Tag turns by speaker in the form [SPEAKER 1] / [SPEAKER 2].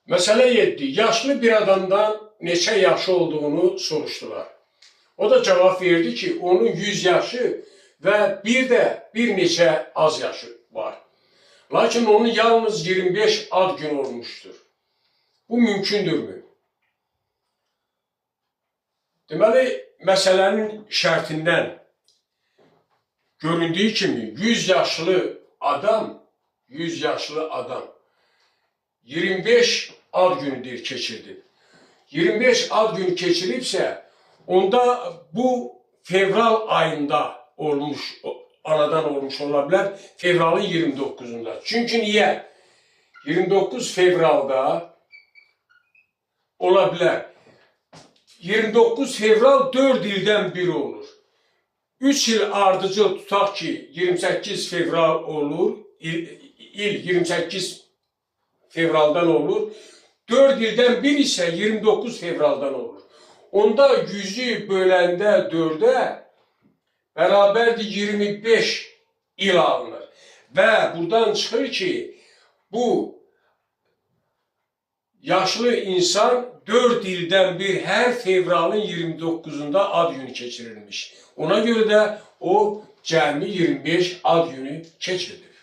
[SPEAKER 1] Mesele 7. Yaşlı bir adamdan neçə yaşı olduğunu soruşdular. O da cevap verdi ki, onun 100 yaşı ve bir neçə az yaşı var. Lakin onun yalnız 25 ad gün olmuştur. Bu mümkündürmü? Deməli, məsələnin şərtindən göründüyü kimi 100 yaşlı adam 25 ad günü keçirdi. 25 ad günü keçiribsə, onda bu fevral ayında anadan olmuş ola bilər, fevralın 29'unda. Çünki niyə? 29 fevralda ola bilər. 29 fevral 4 ildən biri olur. 3 il ardıcıl tutaq ki, 28 fevral olur, il 28 fevraldan olur. 4 ildən bir isə 29 fevraldan olur. Onda 100'ü böləndə 4'e bərabərdir 25 il alınır. Və buradan çıxır ki, bu yaşlı insan 4 ildən bir hər fevralın 29'unda ad günü keçirilmiş. Ona görə də o cəmi 25 ad günü keçirdi.